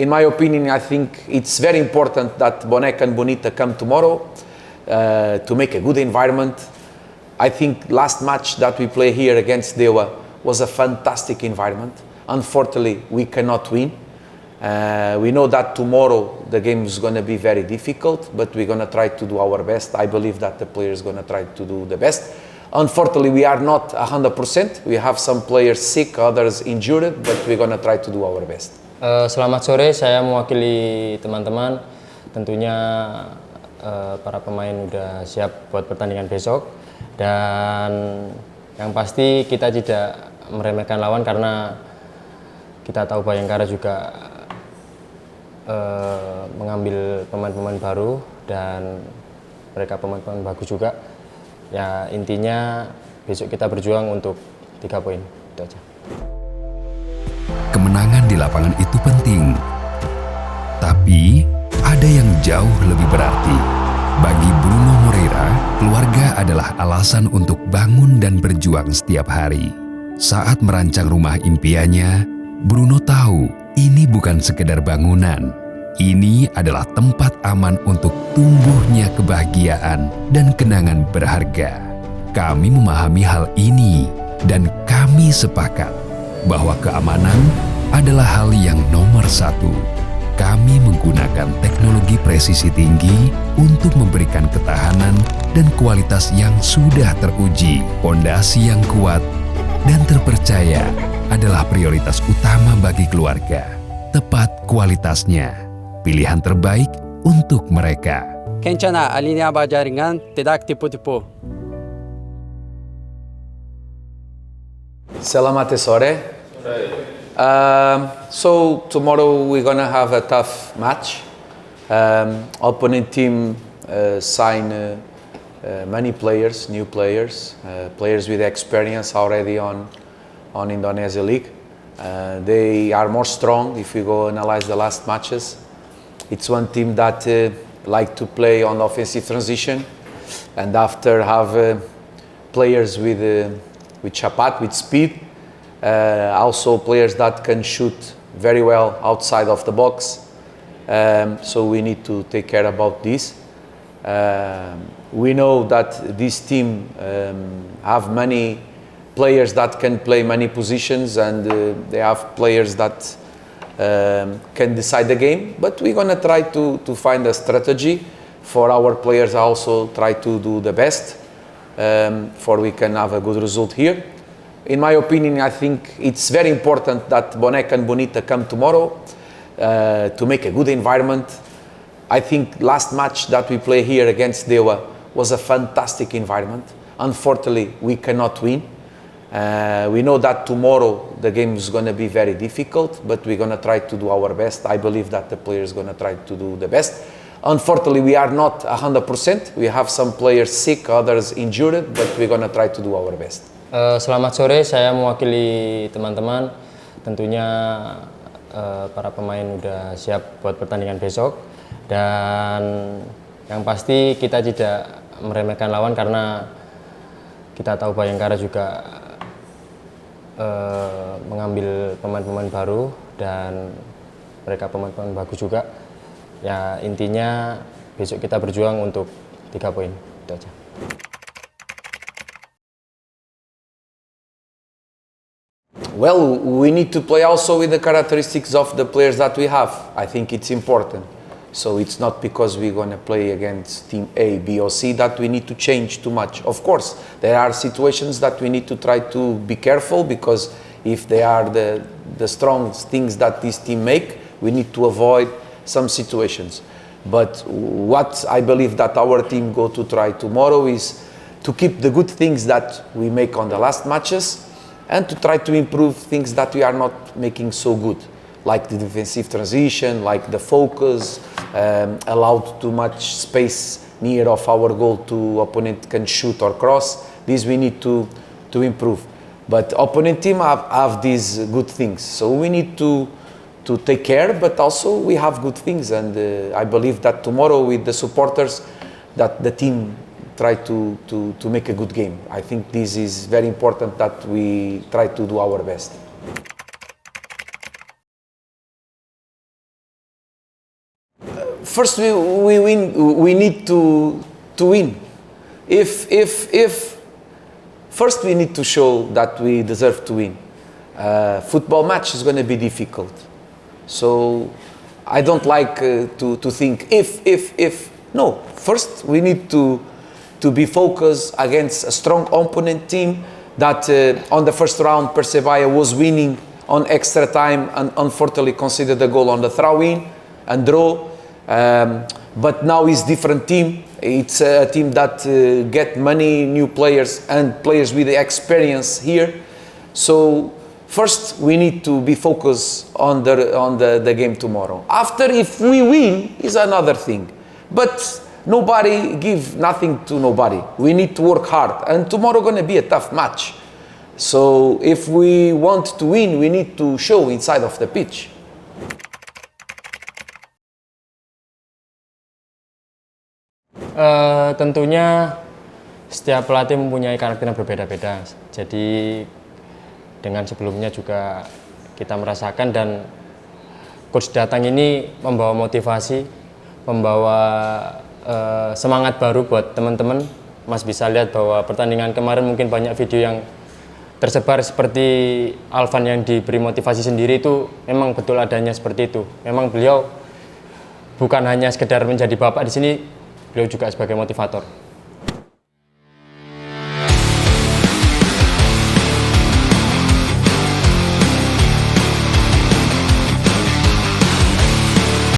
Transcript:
In my opinion, I think it's very important that Boneca and Bonita come tomorrow to make a good environment. I think last match that we play here against Dewa was a fantastic environment. Unfortunately, we cannot win. We know that tomorrow the game is going to be very difficult, but we're going to try to do our best. I believe that the players are going to try to do the best. Unfortunately, we are not 100%. We have some players sick, others injured, but we're going to try to do our best. Selamat sore, saya mewakili teman-teman. Tentunya para pemain udah siap buat pertandingan besok. Dan yang pasti kita tidak meremehkan lawan karena kita tahu Bayangkara juga mengambil pemain-pemain baru dan mereka pemain-pemain bagus juga. Ya intinya besok kita berjuang untuk 3 poin, itu aja. Kemenangan di lapangan itu penting, tapi ada yang jauh lebih berarti. Bagi Bruno Moreira, keluarga adalah alasan untuk bangun dan berjuang setiap hari. Saat merancang rumah impiannya, Bruno tahu ini bukan sekedar bangunan. Ini adalah tempat aman untuk tumbuhnya kebahagiaan dan kenangan berharga. Kami memahami hal ini dan kami sepakat bahwa keamanan adalah hal yang nomor 1. Kami menggunakan teknologi presisi tinggi untuk memberikan ketahanan dan kualitas yang sudah teruji. Pondasi yang kuat dan terpercaya adalah prioritas utama bagi keluarga. Tepat kualitasnya, pilihan terbaik untuk mereka. Kencana alinea bajaringan tidak tipu-tipu. Selamat sore. So tomorrow we're gonna have a tough match. Opponent team sign many players, new players, players with experience already on Indonesia League. They are more strong. If we go analyze the last matches, it's one team that like to play on offensive transition, and after have players with chapat, with speed, also players that can shoot very well outside of the box. So we need to take care about this. We know that this team have many players that can play many positions, and they have players that can decide the game. But we're gonna try to find a strategy for our players. Also try to do the best for we can have a good result here. In my opinion, I think it's very important that Boneca and Bonita come tomorrow to make a good environment. I think last match that we play here against Dewa was a fantastic environment. Unfortunately, we cannot win. We know that tomorrow the game is going to be very difficult, but we're going to try to do our best. I believe that the players are going to try to do the best. Unfortunately, we are not 100%. We have some players sick, others injured, but we're going to try to do our best. Selamat sore, saya mewakili teman-teman. Tentunya para pemain udah siap buat pertandingan besok. Dan yang pasti kita tidak meremehkan lawan karena kita tahu Bayangkara juga mengambil pemain-pemain baru dan mereka pemain-pemain bagus juga. Ya intinya besok kita berjuang untuk 3 poin, itu aja. Well, we need to play also with the characteristics of the players that we have. I think it's important. So it's not because we're going to play against team A, B or C that we need to change too much. Of course, there are situations that we need to try to be careful, because if they are the strong things that this team make, we need to avoid some situations. But what I believe that our team go to try tomorrow is to keep the good things that we make on the last matches, and to try to improve things that we are not making so good, like the defensive transition, like the focus, allowed too much space near of our goal to opponent can shoot or cross. This we need to improve. But opponent team have these good things, so we need to take care, but also we have good things, and I believe that tomorrow with the supporters that the team try to make a good game. I think this is very important that we try to do our best. first we win. We need to win. If first we need to show that we deserve to win. Football match is going to be difficult, so I don't like to think if. No, first we need to be focused against a strong opponent team that on the first round Persevalla was winning on extra time and unfortunately conceded a goal on the throw-in and draw. But now it's different team. It's a team that get many new players and players with experience here. So first we need to be focused on the game tomorrow. After, if we win, is another thing. But nobody give nothing to nobody. We need to work hard, and tomorrow going to be a tough match. So if we want to win, we need to show inside of the pitch. Tentunya setiap pelatih mempunyai karakter yang berbeda-beda. Jadi dengan sebelumnya juga kita merasakan, dan coach datang ini membawa motivasi, membawa semangat baru buat teman-teman. Mas bisa lihat bahwa pertandingan kemarin mungkin banyak video yang tersebar seperti Alvan yang diberi motivasi sendiri, itu memang betul adanya seperti itu. Memang beliau bukan hanya sekedar menjadi bapak di sini, beliau juga sebagai motivator.